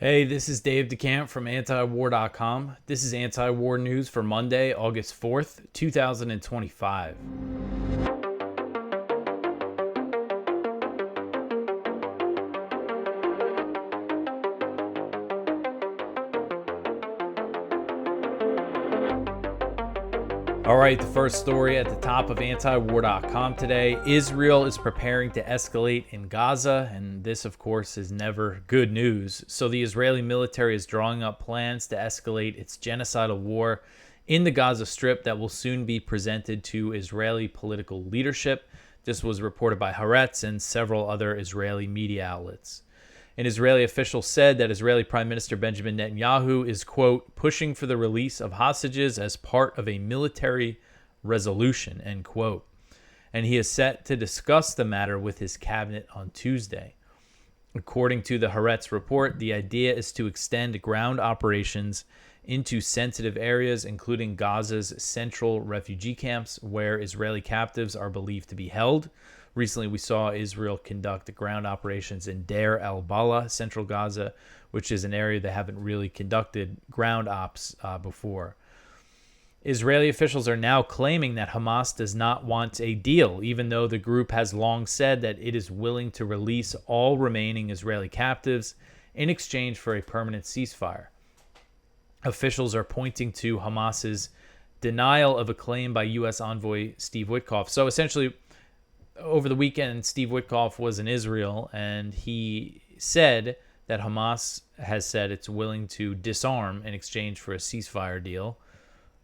Hey, this is Dave DeCamp from antiwar.com. This is anti-war news for Monday, August 4th, 2025. All right, the first story at the top of antiwar.com today. Israel is preparing to escalate in Gaza, and this, of course, is never good news. So the Israeli military is drawing up plans to escalate its genocidal war in the Gaza Strip that will soon be presented to Israeli political leadership. This was reported by Haaretz and several other Israeli media outlets. An Israeli official said that Israeli Prime Minister Benjamin Netanyahu is, quote, pushing for the release of hostages as part of a military resolution, end quote. And he is set to discuss the matter with his cabinet on Tuesday. According to the Haaretz report, the idea is to extend ground operations into sensitive areas, including Gaza's central refugee camps, where Israeli captives are believed to be held. Recently, we saw Israel conduct ground operations in Deir al-Balah, central Gaza, which is an area they haven't really conducted ground ops before. Israeli officials are now claiming that Hamas does not want a deal, even though the group has long said that it is willing to release all remaining Israeli captives in exchange for a permanent ceasefire. Officials are pointing to Hamas's denial of a claim by U.S. envoy Steve Witkoff. So essentially, over the weekend, Steve Witkoff was in Israel, and he said that Hamas has said it's willing to disarm in exchange for a ceasefire deal.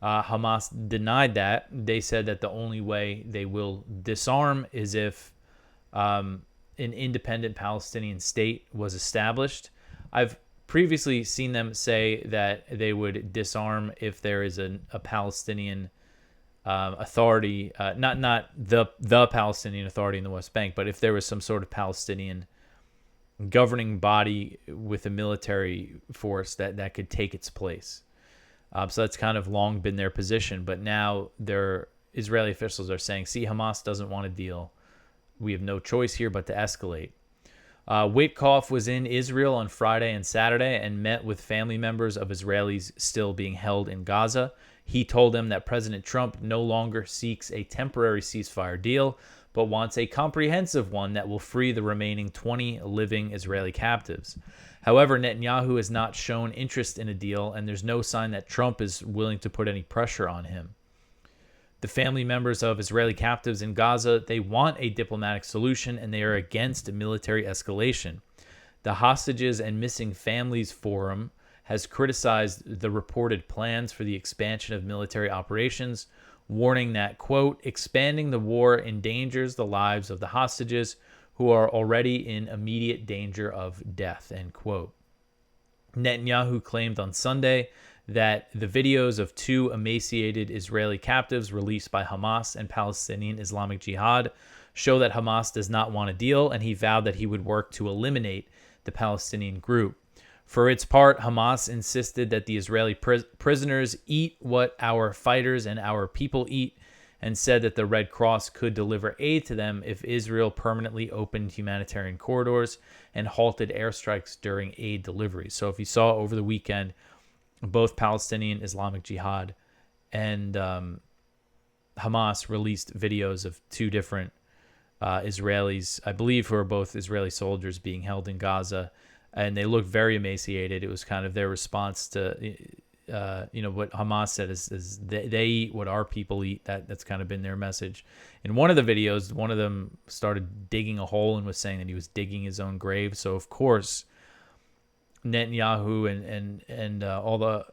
Hamas denied that. They said that the only way they will disarm is if an independent Palestinian state was established. I've previously seen them say that they would disarm if there is a Palestinian authority, not the Palestinian Authority in the West Bank, but if there was some sort of Palestinian governing body with a military force that could take its place. So that's kind of long been their position, but now their Israeli officials are saying, see, Hamas doesn't want a deal. We have no choice here but to escalate. Witkoff was in Israel on Friday and Saturday and met with family members of Israelis still being held in Gaza. He told them that President Trump no longer seeks a temporary ceasefire deal, but wants a comprehensive one that will free the remaining 20 living Israeli captives. However, Netanyahu has not shown interest in a deal, and there's no sign that Trump is willing to put any pressure on him. The family members of Israeli captives in Gaza, they want a diplomatic solution, and they are against military escalation. The Hostages and Missing Families Forum has criticized the reported plans for the expansion of military operations, warning that, quote, expanding the war endangers the lives of the hostages who are already in immediate danger of death, end quote. Netanyahu claimed on Sunday that the videos of two emaciated Israeli captives released by Hamas and Palestinian Islamic Jihad show that Hamas does not want a deal, and he vowed that he would work to eliminate the Palestinian group. For its part, Hamas insisted that the Israeli prisoners eat what our fighters and our people eat, and said that the Red Cross could deliver aid to them if Israel permanently opened humanitarian corridors and halted airstrikes during aid delivery. So if you saw over the weekend, both Palestinian Islamic Jihad and Hamas released videos of two different Israelis, I believe, who are both Israeli soldiers being held in Gaza, and they looked very emaciated. It was kind of their response to, what Hamas said is they eat what our people eat. That's kind of been their message. In one of the videos, one of them started digging a hole and was saying that he was digging his own grave. So, of course, Netanyahu and all the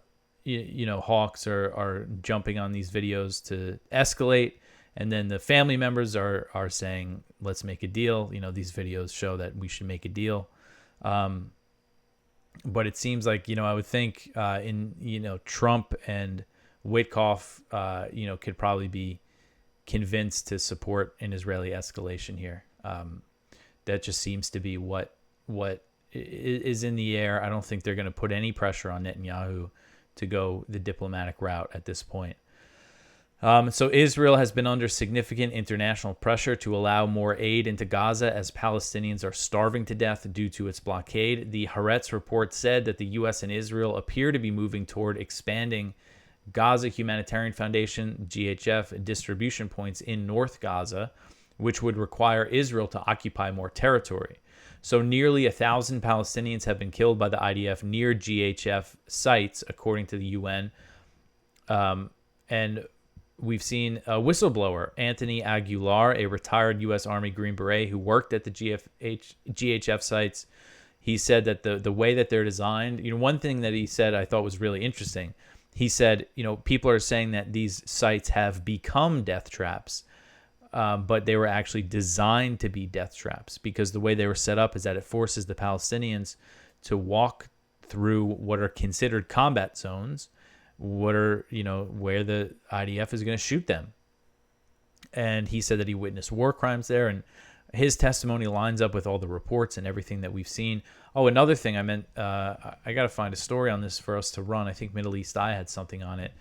hawks are jumping on these videos to escalate, and then the family members are saying, let's make a deal. These videos show that we should make a deal. But it seems like, I would think Trump and Witkoff could probably be convinced to support an Israeli escalation here. That just seems to be what is in the air. I don't think they're going to put any pressure on Netanyahu to go the diplomatic route at this point. So Israel has been under significant international pressure to allow more aid into Gaza as Palestinians are starving to death due to its blockade. The Haaretz report said that the U.S. and Israel appear to be moving toward expanding Gaza Humanitarian Foundation, GHF, distribution points in North Gaza, which would require Israel to occupy more territory. So nearly 1,000 Palestinians have been killed by the IDF near GHF sites, according to the UN. And we've seen a whistleblower, Anthony Aguilar, a retired U.S. Army Green Beret who worked at the GHF sites. He said that the way that they're designed, one thing that he said I thought was really interesting. He said, people are saying that these sites have become death traps, but they were actually designed to be death traps because the way they were set up is that it forces the Palestinians to walk through what are considered combat zones, where the IDF is going to shoot them. And he said that he witnessed war crimes there, and his testimony lines up with all the reports and everything that we've seen. Oh, another thing I meant, I got to find a story on this for us to run. I think Middle East Eye had something on it.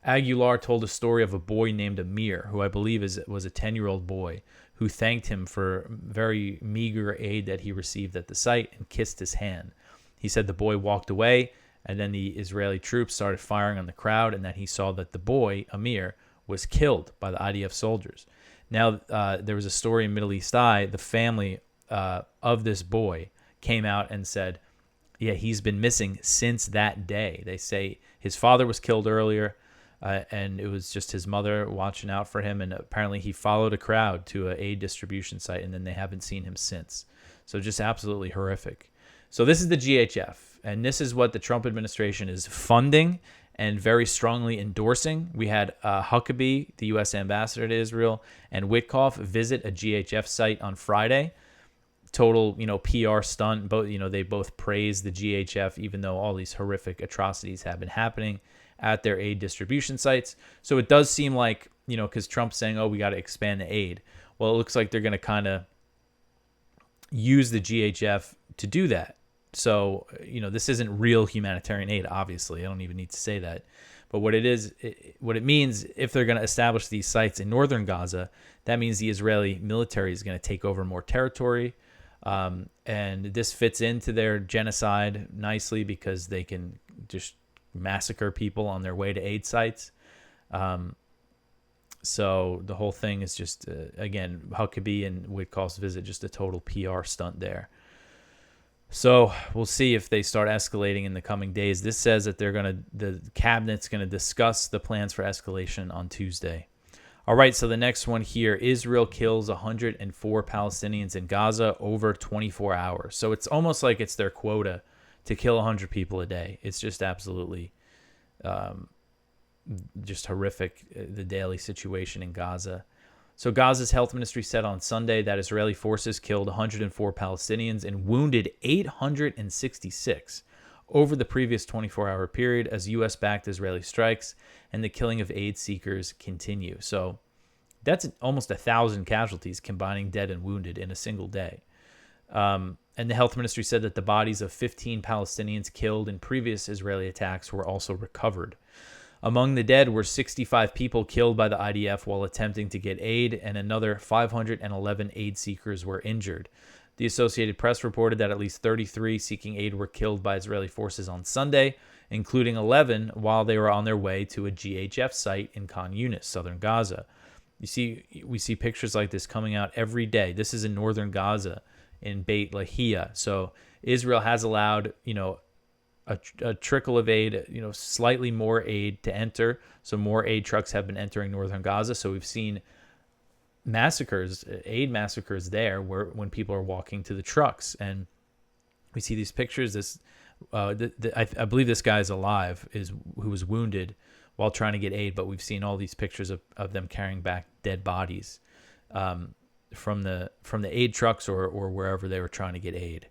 Aguilar told a story of a boy named Amir, who I believe was a 10-year-old boy, who thanked him for very meager aid that he received at the site and kissed his hand. He said the boy walked away, and then the Israeli troops started firing on the crowd, and then he saw that the boy, Amir, was killed by the IDF soldiers. Now, there was a story in Middle East Eye. The family of this boy came out and said, yeah, he's been missing since that day. They say his father was killed earlier, and it was just his mother watching out for him, and apparently he followed a crowd to an aid distribution site, and then they haven't seen him since. So just absolutely horrific. So this is the GHF, and this is what the Trump administration is funding and very strongly endorsing. We had Huckabee, the U.S. ambassador to Israel, and Witkoff visit a GHF site on Friday. Total, PR stunt. Both, they both praised the GHF, even though all these horrific atrocities have been happening at their aid distribution sites. So it does seem like, because Trump's saying, oh, we got to expand the aid. Well, it looks like they're going to kind of use the GHF to do that. So, this isn't real humanitarian aid, obviously. I don't even need to say that. But what it means, if they're going to establish these sites in northern Gaza, that means the Israeli military is going to take over more territory. And this fits into their genocide nicely because they can just massacre people on their way to aid sites. So the whole thing is just, again, Huckabee and Witkoff's visit, just a total PR stunt there. So we'll see if they start escalating in the coming days. This says that the cabinet's going to discuss the plans for escalation on Tuesday. All right, so the next one here, Israel kills 104 Palestinians in Gaza over 24 hours. So it's almost like it's their quota to kill 100 people a day. It's just absolutely just horrific, the daily situation in Gaza. So Gaza's health ministry said on Sunday that Israeli forces killed 104 Palestinians and wounded 866 over the previous 24-hour period as U.S.-backed Israeli strikes and the killing of aid seekers continue. So that's almost 1,000 casualties, combining dead and wounded in a single day. And the health ministry said that the bodies of 15 Palestinians killed in previous Israeli attacks were also recovered. Among the dead were 65 people killed by the IDF while attempting to get aid, and another 511 aid seekers were injured. The Associated Press reported that at least 33 seeking aid were killed by Israeli forces on Sunday, including 11 while they were on their way to a GHF site in Khan Yunis, southern Gaza. We see pictures like this coming out every day. This is in northern Gaza, in Beit Lahia. So Israel has allowed, a trickle of aid, slightly more aid to enter. So more aid trucks have been entering northern Gaza. So we've seen aid massacres there when people are walking to the trucks. And we see these pictures. I believe this guy is alive, who was wounded while trying to get aid. But we've seen all these pictures of them carrying back dead bodies from the aid trucks or wherever they were trying to get aid.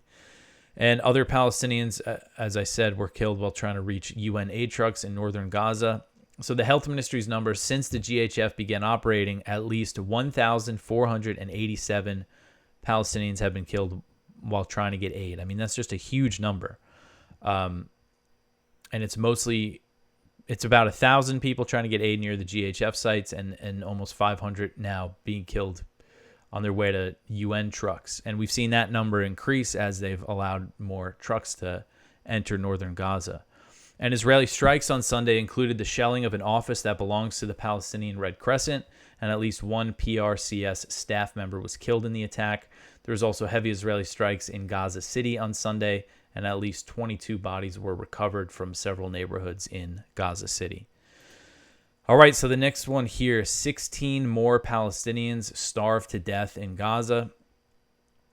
And other Palestinians, as I said, were killed while trying to reach UN aid trucks in northern Gaza. So the health ministry's numbers, since the GHF began operating, at least 1,487 Palestinians have been killed while trying to get aid. I mean, that's just a huge number. And it's mostly It's about 1,000 people trying to get aid near the GHF sites, and almost 500 now being killed on their way to UN trucks. And we've seen that number increase as they've allowed more trucks to enter northern Gaza. And Israeli strikes on Sunday included the shelling of an office that belongs to the Palestinian Red Crescent, and at least one PRCS staff member was killed in the attack. There was also heavy Israeli strikes in Gaza City on Sunday, and at least 22 bodies were recovered from several neighborhoods in Gaza City. All right, so the next one here, 16 more Palestinians starved to death in Gaza.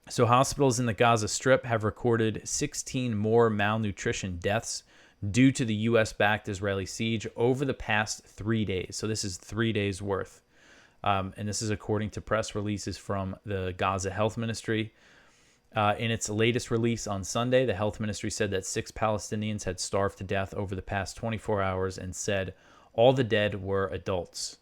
So hospitals in the Gaza Strip have recorded 16 more malnutrition deaths due to the U.S.-backed Israeli siege over the past 3 days. So this is 3 days worth. And this is according to press releases from the Gaza Health Ministry. In its latest release on Sunday, the Health Ministry said that 6 Palestinians had starved to death over the past 24 hours and said all the dead were adults.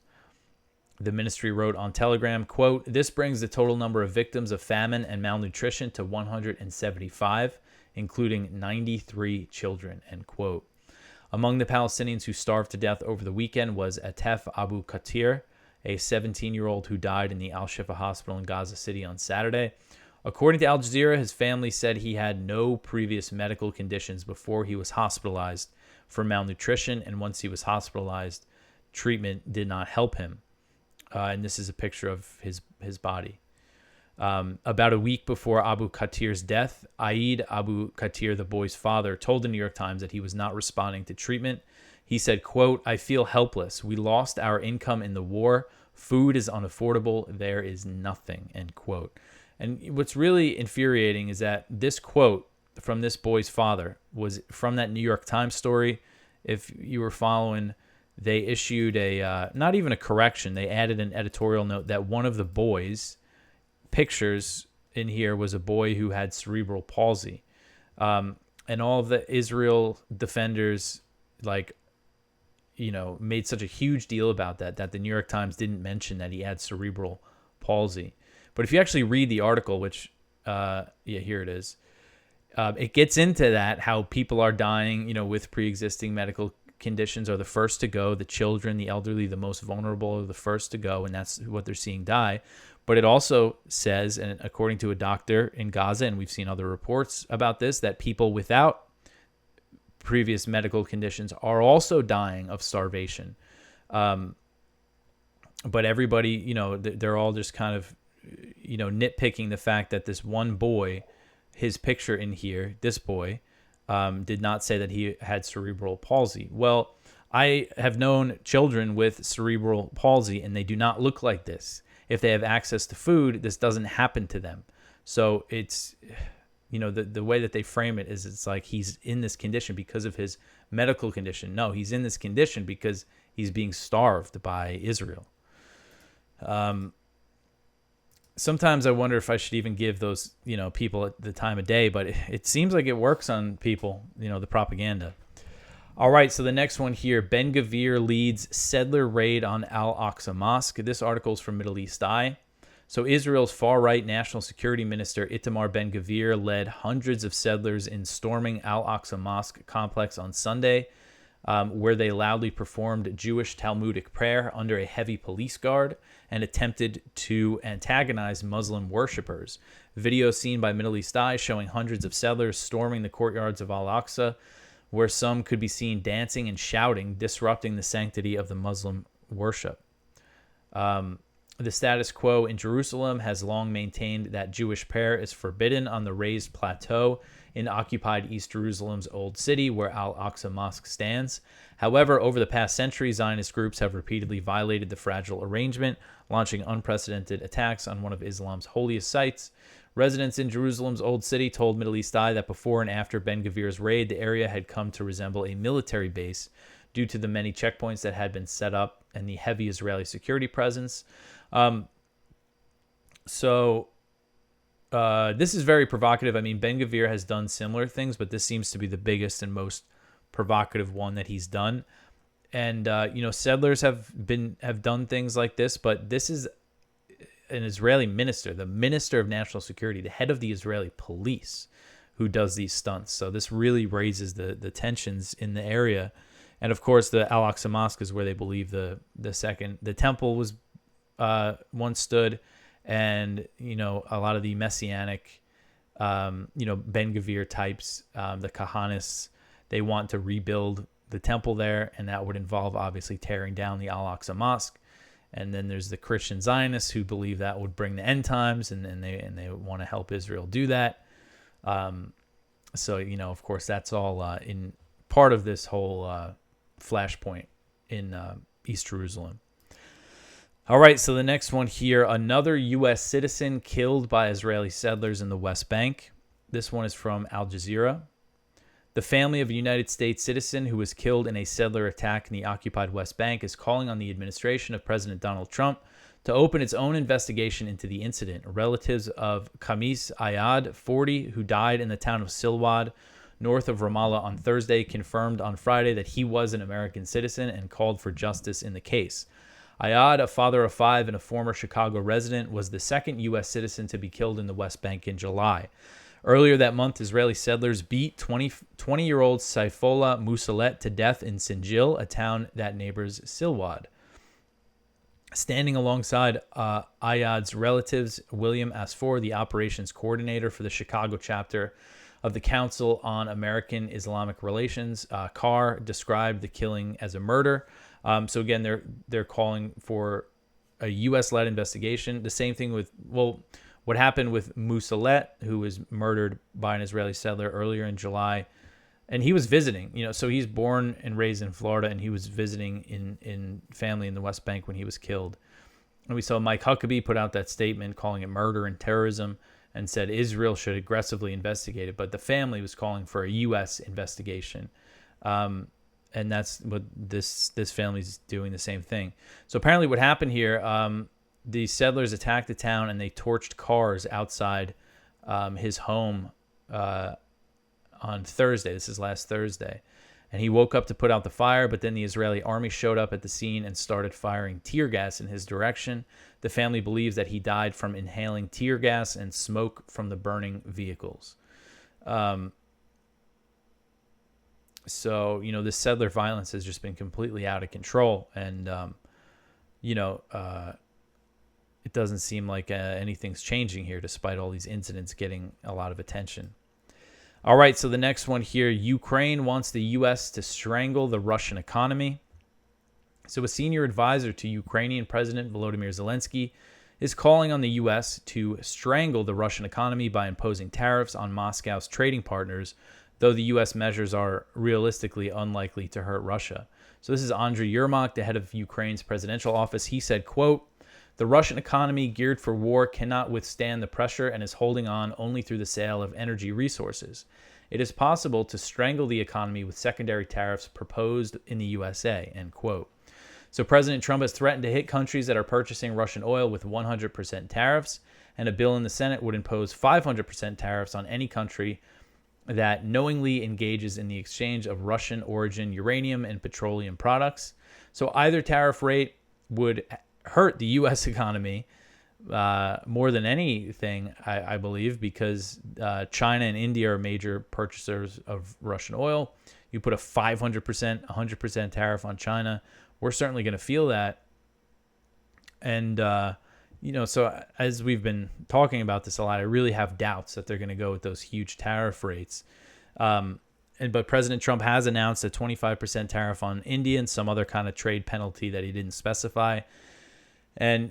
The ministry wrote on Telegram, quote, "This brings the total number of victims of famine and malnutrition to 175, including 93 children," end quote. Among the Palestinians who starved to death over the weekend was Atef Abu Katir, a 17-year-old who died in the Al-Shifa hospital in Gaza City on Saturday. According to Al Jazeera, his family said he had no previous medical conditions before he was hospitalized for malnutrition, and once he was hospitalized, treatment did not help him. And this is a picture of his body. About a week before Abu Katir's death, Aid Abu Katir, the boy's father, told the New York Times that he was not responding to treatment. He said, quote, "I feel helpless. We lost our income in the war. Food is unaffordable. There is nothing," end quote. And what's really infuriating is that this quote from this boy's father was from that New York Times story. If you were following, they issued a, not even a correction, they added an editorial note that one of the boys' pictures in here was a boy who had cerebral palsy. And all of the Israel defenders, made such a huge deal about that the New York Times didn't mention that he had cerebral palsy. But if you actually read the article, which, here it is, it gets into that, how people are dying, with pre-existing medical conditions are the first to go. The children, the elderly, the most vulnerable are the first to go, and that's what they're seeing die. But it also says, and according to a doctor in Gaza, and we've seen other reports about this, that people without previous medical conditions are also dying of starvation. But everybody, they're all just kind of, nitpicking the fact that this one boy, his picture in here, this boy, did not say that he had cerebral palsy. Well, I have known children with cerebral palsy, and they do not look like this. If they have access to food, this doesn't happen to them. So it's, the way that they frame it is it's like he's in this condition because of his medical condition. No, he's in this condition because he's being starved by Israel. Sometimes I wonder if I should even give those, people the time of day, but it seems like it works on people, the propaganda. All right, so the next one here, Ben Gvir leads settler raid on Al-Aqsa Mosque. This article is from Middle East Eye. So Israel's far-right National Security Minister Itamar Ben Gvir led hundreds of settlers in storming Al-Aqsa Mosque complex on Sunday, where they loudly performed Jewish Talmudic prayer under a heavy police guard and attempted to antagonize Muslim worshippers. Video seen by Middle East Eye showing hundreds of settlers storming the courtyards of Al-Aqsa, where some could be seen dancing and shouting, disrupting the sanctity of the Muslim worship. The status quo in Jerusalem has long maintained that Jewish prayer is forbidden on the raised plateau in occupied East Jerusalem's Old City, where Al-Aqsa Mosque stands. However, over the past century, Zionist groups have repeatedly violated the fragile arrangement, launching unprecedented attacks on one of Islam's holiest sites. Residents in Jerusalem's Old City told Middle East Eye that before and after Ben Gvir's raid, the area had come to resemble a military base due to the many checkpoints that had been set up and the heavy Israeli security presence. This is very provocative. I mean, Ben Gvir has done similar things, but this seems to be the biggest and most provocative one that he's done. And, settlers have done things like this, but this is an Israeli minister, the Minister of National Security, the head of the Israeli police, who does these stunts. So this really raises the tensions in the area. And of course, the Al-Aqsa Mosque is where they believe the temple was once stood. And, a lot of the messianic, Ben Gvir types, the Kahanists, they want to rebuild the temple there. And that would involve, obviously, tearing down the Al-Aqsa Mosque. And then there's the Christian Zionists who believe that would bring the end times, and they want to help Israel do that. So, of course, that's all in part of this whole flashpoint in East Jerusalem. All right, so the next one here, another U.S. citizen killed by Israeli settlers in the West Bank. This one is from Al Jazeera. The family of a United States citizen who was killed in a settler attack in the occupied West Bank is calling on the administration of President Donald Trump to open its own investigation into the incident. Relatives of Khamis Ayad, 40, who died in the town of Silwad, north of Ramallah on Thursday, confirmed on Friday that he was an American citizen and called for justice in the case. Ayad, a father of 5 and a former Chicago resident, was the second U.S. citizen to be killed in the West Bank in July. Earlier that month, Israeli settlers beat 20-year-old Saifollah Musalet to death in Sinjil, a town that neighbors Silwad. Standing alongside Ayad's relatives, William Asfour, the operations coordinator for the Chicago chapter of the Council on American Islamic Relations, Carr described the killing as a murder. So again, they're calling for a U.S.-led investigation. The same thing with, what happened with Musalet, who was murdered by an Israeli settler earlier in July. And he was visiting, so he's born and raised in Florida, and he was visiting in family in the West Bank when he was killed. And we saw Mike Huckabee put out that statement calling it murder and terrorism and said Israel should aggressively investigate it. But the family was calling for a U.S. investigation. And that's what this family's doing, the same thing. So apparently what happened here, the settlers attacked the town and they torched cars outside his home on Thursday. This is last Thursday. And he woke up to put out the fire, but then the Israeli army showed up at the scene and started firing tear gas in his direction. The family believes that he died from inhaling tear gas and smoke from the burning vehicles. So, this settler violence has just been completely out of control. And, it doesn't seem like anything's changing here, despite all these incidents getting a lot of attention. All right, so the next one here, Ukraine wants the U.S. to strangle the Russian economy. So a senior advisor to Ukrainian President Volodymyr Zelensky is calling on the U.S. to strangle the Russian economy by imposing tariffs on Moscow's trading partners, though the U.S. measures are realistically unlikely to hurt Russia. So this is Andriy Yermak, the head of Ukraine's presidential office. He said, quote, "The Russian economy, geared for war, cannot withstand the pressure and is holding on only through the sale of energy resources. It is possible to strangle the economy with secondary tariffs proposed in the USA," end quote. So President Trump has threatened to hit countries that are purchasing Russian oil with 100% tariffs, and a bill in the Senate would impose 500% tariffs on any country that knowingly engages in the exchange of Russian origin uranium and petroleum products. So either tariff rate would hurt the U.S. economy more than anything, I believe, because China and India are major purchasers of Russian oil. You put a 500%, 100% tariff on China, we're certainly going to feel that. And, so as we've been talking about this a lot, I really have doubts that they're going to go with those huge tariff rates. But President Trump has announced a 25% tariff on India and some other kind of trade penalty that he didn't specify. And,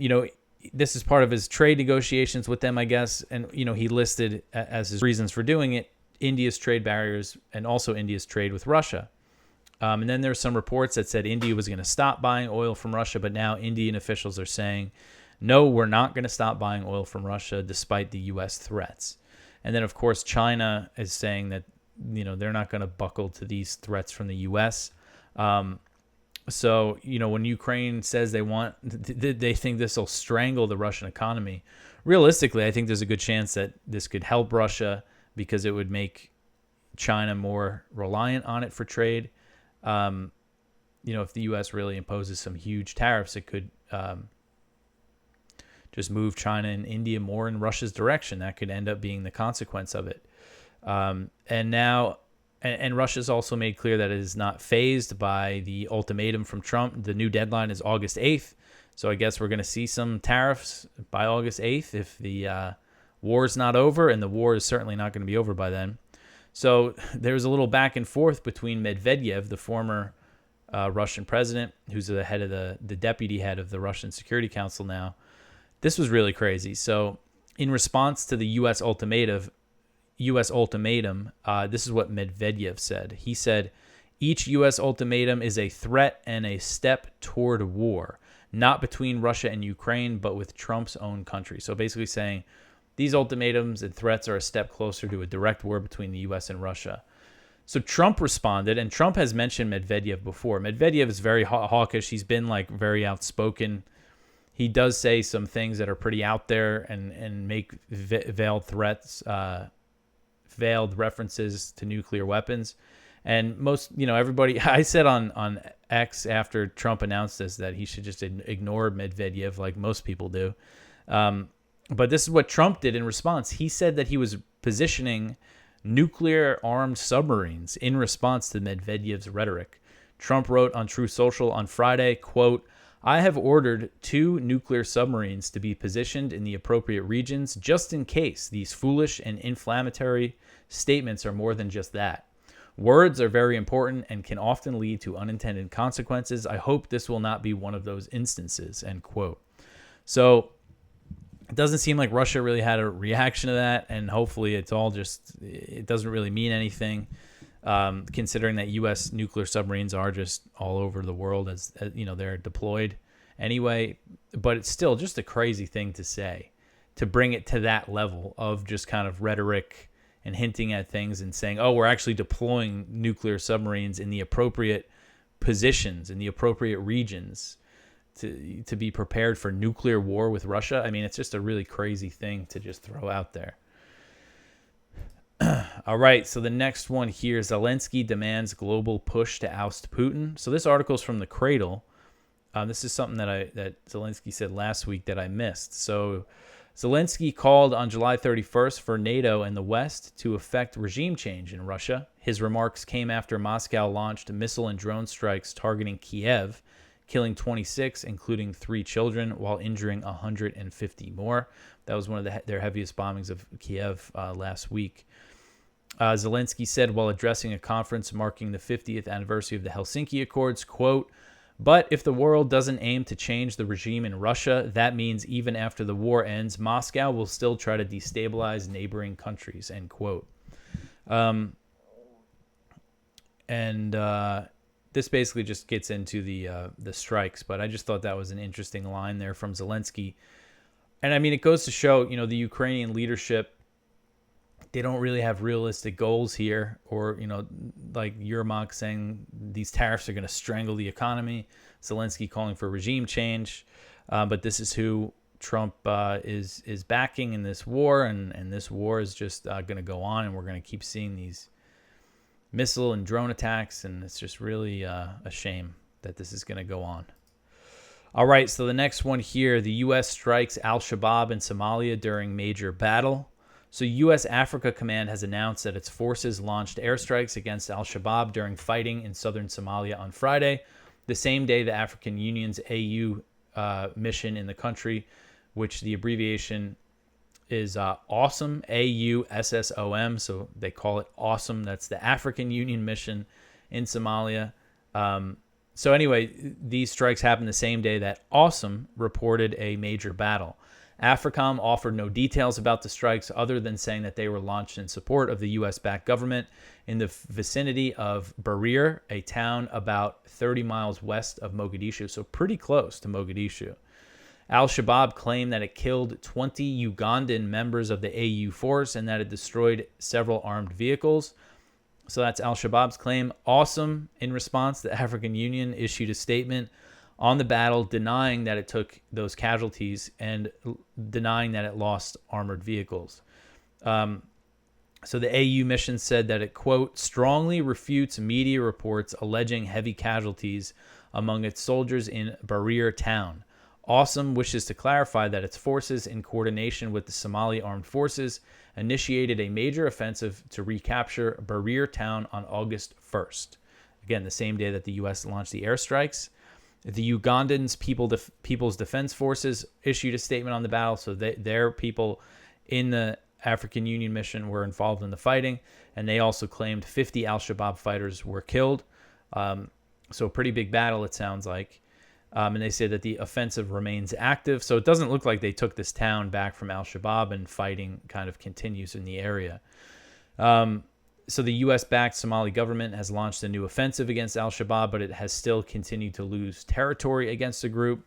this is part of his trade negotiations with them, I guess. And, he listed as his reasons for doing it, India's trade barriers and also India's trade with Russia. And then there's some reports that said India was going to stop buying oil from Russia, but now Indian officials are saying, no, we're not going to stop buying oil from Russia despite the U.S. threats. And then, of course, China is saying that, they're not going to buckle to these threats from the U.S. So, when Ukraine says they think this will strangle the Russian economy, realistically, I think there's a good chance that this could help Russia because it would make China more reliant on it for trade. If the U.S. really imposes some huge tariffs, it could just move China and India more in Russia's direction. That could end up being the consequence of it. And now And Russia's also made clear that it is not fazed by the ultimatum from Trump. The new deadline is August 8th. So I guess we're going to see some tariffs by August 8th if the war is not over, and the war is certainly not going to be over by then. So there's a little back and forth between Medvedev, the former Russian president, who's the head of the deputy head of the Russian Security Council now. This was really crazy. So in response to the U.S. ultimatum, this is what Medvedev said. He said, each U.S. ultimatum is a threat and a step toward war, not between Russia and Ukraine, but with Trump's own country. So basically saying these ultimatums and threats are a step closer to a direct war between the U.S. and Russia. So Trump responded, and Trump has mentioned Medvedev before. Medvedev is very hawkish. He's been like very outspoken. He does say some things that are pretty out there and make veiled threats, veiled references to nuclear weapons. And most, everybody, I said on X after Trump announced this that he should just ignore Medvedev like most people do. But this is what Trump did in response. He said that he was positioning nuclear-armed submarines in response to Medvedev's rhetoric. Trump wrote on Truth Social on Friday, quote, I have ordered 2 nuclear submarines to be positioned in the appropriate regions just in case these foolish and inflammatory statements are more than just that. Words are very important and can often lead to unintended consequences. I hope this will not be one of those instances, end quote. So it doesn't seem like Russia really had a reaction to that, and hopefully it doesn't really mean anything, considering that U.S. nuclear submarines are just all over the world as they're deployed anyway. But it's still just a crazy thing to say, to bring it to that level of just kind of rhetoric and hinting at things and saying, oh, we're actually deploying nuclear submarines in the appropriate positions, in the appropriate regions to be prepared for nuclear war with Russia. I mean, it's just a really crazy thing to just throw out there. All right, so the next one here, Zelensky demands global push to oust Putin. So this article is from The Cradle. This is something that Zelensky said last week that I missed. So Zelensky called on July 31st for NATO and the West to effect regime change in Russia. His remarks came after Moscow launched missile and drone strikes targeting Kiev, killing 26, including 3 children, while injuring 150 more. That was one of their heaviest bombings of Kiev last week. Zelensky said while addressing a conference marking the 50th anniversary of the Helsinki Accords, quote, but if the world doesn't aim to change the regime in Russia, that means even after the war ends, Moscow will still try to destabilize neighboring countries, end quote. This basically just gets into the strikes, but I just thought that was an interesting line there from Zelensky. And I mean, it goes to show, the Ukrainian leadership, they don't really have realistic goals here, or, like Yermak saying these tariffs are going to strangle the economy, Zelensky calling for regime change. But this is who Trump is backing in this war, and this war is just going to go on, and we're going to keep seeing these missile and drone attacks, and it's just really a shame that this is going to go on. All right, so the next one here, the U.S. strikes Al-Shabaab in Somalia during major battle. So U.S. Africa Command has announced that its forces launched airstrikes against Al-Shabaab during fighting in southern Somalia on Friday, the same day the African Union's AU mission in the country, which the abbreviation is AWESOM, AUSSOM, so they call it AWESOM. That's the African Union mission in Somalia. So anyway, these strikes happened the same day that AWESOM reported a major battle. AFRICOM offered no details about the strikes other than saying that they were launched in support of the U.S.-backed government in the vicinity of Gvir, a town about 30 miles west of Mogadishu, so pretty close to Mogadishu. Al-Shabaab claimed that it killed 20 Ugandan members of the AU force and that it destroyed several armed vehicles. So that's Al-Shabaab's claim. AWESOM, in response, the African Union issued a statement on the battle denying that it took those casualties and denying that it lost armored vehicles. So the AU mission said that it, quote, strongly refutes media reports alleging heavy casualties among its soldiers in Gvir town. Awesome wishes to clarify that its forces, in coordination with the Somali armed forces, initiated a major offensive to recapture Barir town on August 1st. Again, the same day that the U.S. launched the airstrikes. The Ugandans People's Defense Forces issued a statement on the battle, so their people in the African Union mission were involved in the fighting, and they also claimed 50 Al-Shabaab fighters were killed. So a pretty big battle, it sounds like. And they say that the offensive remains active, so it doesn't look like they took this town back from Al-Shabaab, and fighting kind of continues in the area. So the U.S.-backed Somali government has launched a new offensive against Al-Shabaab, but it has still continued to lose territory against the group.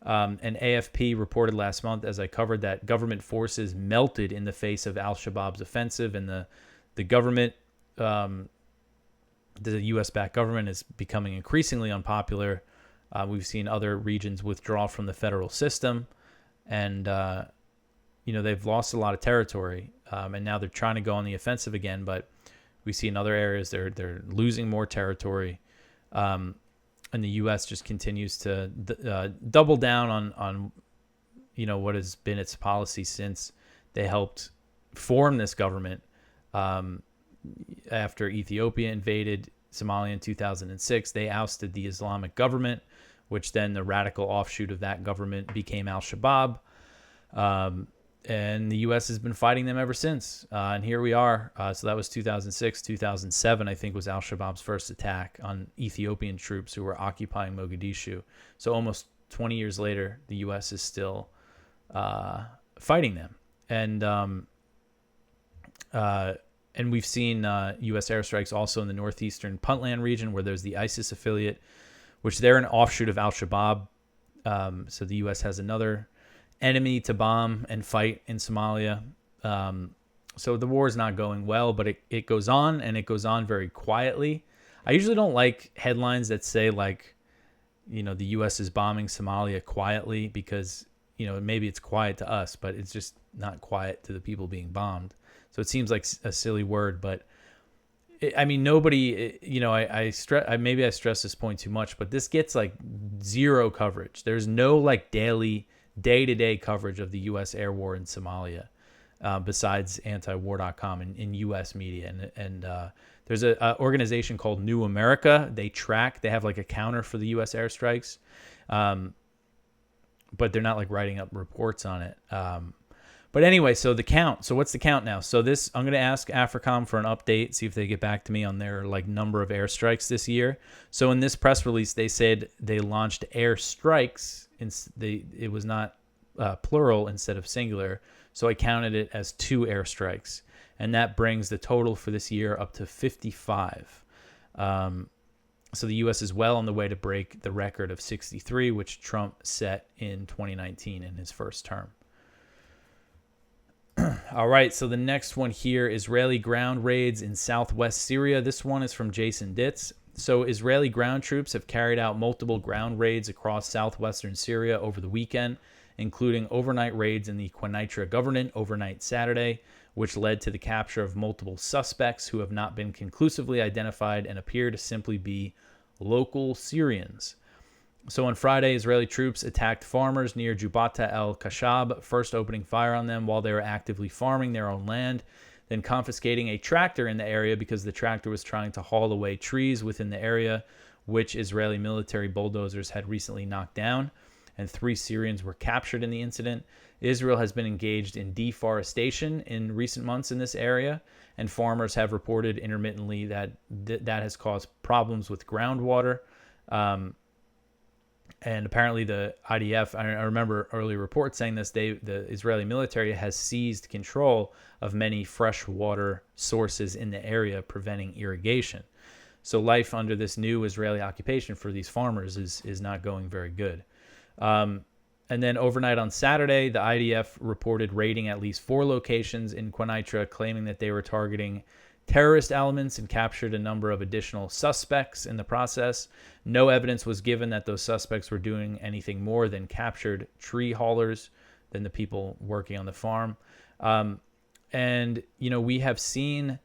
And AFP reported last month, as I covered, that government forces melted in the face of Al-Shabaab's offensive, and the government, the U.S.-backed government, is becoming increasingly unpopular. We've seen other regions withdraw from the federal system, and they've lost a lot of territory, and now they're trying to go on the offensive again, but we see in other areas they're losing more territory, and the U.S. just continues to double down on what has been its policy since they helped form this government after Ethiopia invaded Somalia in 2006. They ousted the Islamic government, which then the radical offshoot of that government became Al-Shabaab. And the U.S. has been fighting them ever since. And here we are. So that was 2006. 2007, I think, was Al-Shabaab's first attack on Ethiopian troops who were occupying Mogadishu. So almost 20 years later, the U.S. is still fighting them. And we've seen U.S. airstrikes also in the northeastern Puntland region, where there's the ISIS affiliate, which they're an offshoot of Al-Shabaab. So the U.S. has another enemy to bomb and fight in Somalia. So the war is not going well, but it goes on, and it goes on very quietly. I usually don't like headlines that say, like, the U.S. is bombing Somalia quietly, because, maybe it's quiet to us, but it's just not quiet to the people being bombed. So it seems like a silly word, but nobody, maybe I stress this point too much, but this gets like zero coverage. There's no like day-to-day coverage of the U.S. air war in Somalia, besides antiwar.com and U.S. media. And there's an organization called New America. They have like a counter for the U.S. airstrikes, but they're not like writing up reports on it. But anyway, so the count. So what's the count now? So I'm going to ask AFRICOM for an update, see if they get back to me on their like number of airstrikes this year. So in this press release, they said they launched airstrikes. It was not plural instead of singular. So I counted it as 2 airstrikes. And that brings the total for this year up to 55. So the U.S. is well on the way to break the record of 63, which Trump set in 2019 in his first term. All right, so the next one here, Israeli ground raids in southwest Syria. This one is from Jason Ditz. So Israeli ground troops have carried out multiple ground raids across southwestern Syria over the weekend, including overnight raids in the Quneitra Governorate overnight Saturday, which led to the capture of multiple suspects who have not been conclusively identified and appear to simply be local Syrians. So on Friday, Israeli troops attacked farmers near Jubata el-Khashab, first opening fire on them while they were actively farming their own land, then confiscating a tractor in the area because the tractor was trying to haul away trees within the area, which Israeli military bulldozers had recently knocked down, and 3 Syrians were captured in the incident. Israel has been engaged in deforestation in recent months in this area, and farmers have reported intermittently that that has caused problems with groundwater. And apparently the IDF, I remember early reports saying this, the Israeli military has seized control of many freshwater sources in the area, preventing irrigation. So life under this new Israeli occupation for these farmers is not going very good. And then overnight on Saturday, the IDF reported raiding at least 4 locations in Quneitra, claiming that they were targeting terrorist elements, and captured a number of additional suspects in the process. No evidence was given that those suspects were doing anything more than captured tree haulers than the people working on the farm. And, we have seen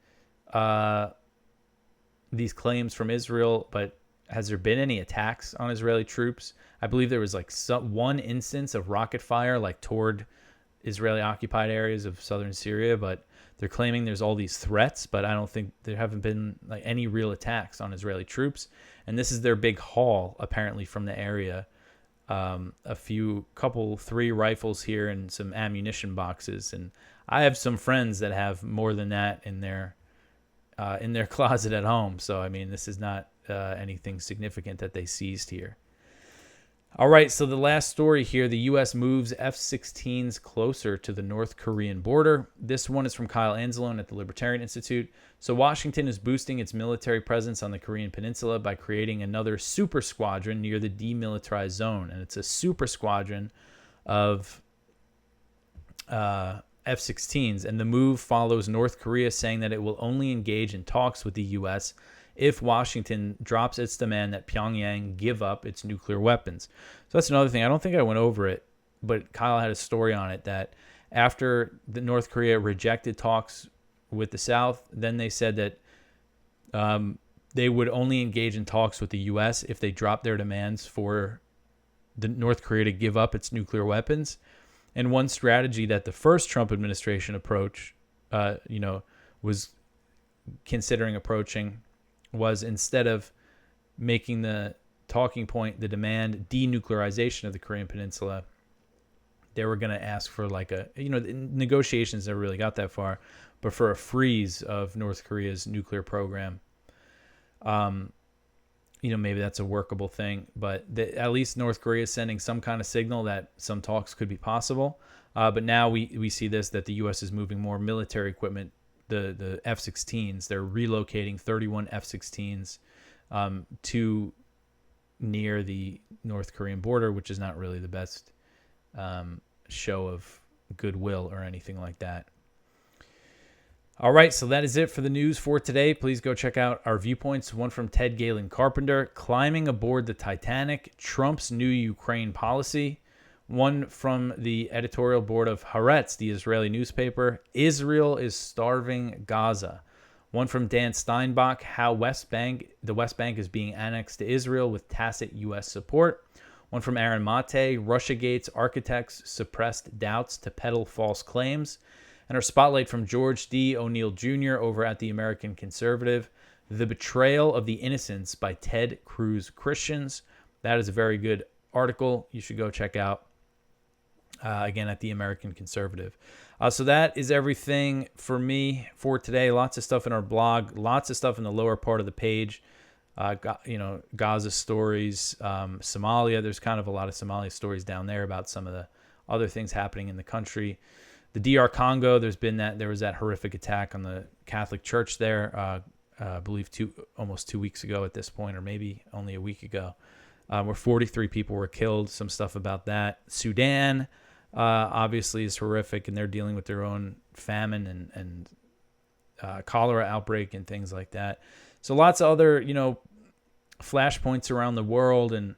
these claims from Israel, but has there been any attacks on Israeli troops? I believe there was like one instance of rocket fire like toward Israeli occupied areas of southern Syria, but they're claiming there's all these threats, but I don't think there haven't been like any real attacks on Israeli troops. And this is their big haul apparently from the area. Three rifles here and some ammunition boxes. And I have some friends that have more than that in their closet at home. So, I mean, this is not anything significant that they seized here. All right, so the last story here, the U.S. moves F-16s closer to the North Korean border. This one is from Kyle Anzalone at the Libertarian Institute. So Washington is boosting its military presence on the Korean Peninsula by creating another super squadron near the demilitarized zone. And it's a super squadron of F-16s. And the move follows North Korea saying that it will only engage in talks with the U.S. if Washington drops its demand that Pyongyang give up its nuclear weapons. So that's another thing. I don't think I went over it, but Kyle had a story on it that after the North Korea rejected talks with the South, then they said that they would only engage in talks with the U.S. if they dropped their demands for the North Korea to give up its nuclear weapons. And one strategy that the first Trump administration was considering approaching was, instead of making the talking point, the demand denuclearization of the Korean Peninsula, they were going to ask for negotiations never really got that far, but for a freeze of North Korea's nuclear program. Maybe that's a workable thing, but at least North Korea is sending some kind of signal that some talks could be possible. But now we see that the U.S. is moving more military equipment, the F-16s. They're relocating 31 F-16s to near the North Korean border, which is not really the best show of goodwill or anything like that. All right, so that is it for the news for today. Please go check out our viewpoints. One from Ted Galen Carpenter, climbing aboard the Titanic, Trump's new Ukraine policy. One from the editorial board of Haaretz, the Israeli newspaper, Israel is starving Gaza. One from Dan Steinbach, how the West Bank is being annexed to Israel with tacit U.S. support. One from Aaron Mate, Russiagate's architects suppressed doubts to peddle false claims. And our spotlight from George D. O'Neill Jr. over at the American Conservative, The Betrayal of the Innocents by Ted Cruz Christians. That is a very good article you should go check out, again, at the American Conservative. So that is everything for me for today. Lots of stuff in our blog, lots of stuff in the lower part of the page. Gaza stories, Somalia. There's kind of a lot of Somalia stories down there about some of the other things happening in the country. The DR Congo, there was that horrific attack on the Catholic Church there, I believe almost 2 weeks ago at this point, or maybe only a week ago, where 43 people were killed. Some stuff about that. Sudan, obviously, is horrific, and they're dealing with their own famine and cholera outbreak and things like that. So lots of other, flashpoints around the world, and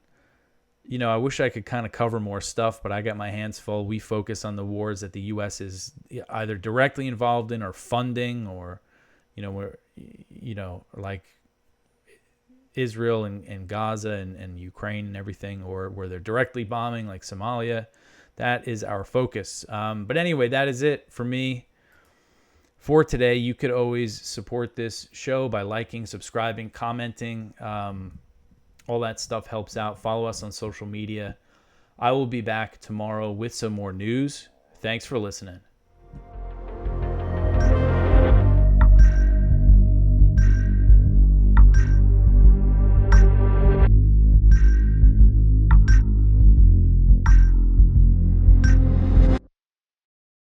I wish I could kind of cover more stuff, but I got my hands full. We focus on the wars that the U.S. is either directly involved in or funding, or, like Israel and Gaza and Ukraine and everything, or where they're directly bombing, like Somalia. That is our focus. But anyway, that is it for me for today. You could always support this show by liking, subscribing, commenting. All that stuff helps out. Follow us on social media. I will be back tomorrow with some more news. Thanks for listening.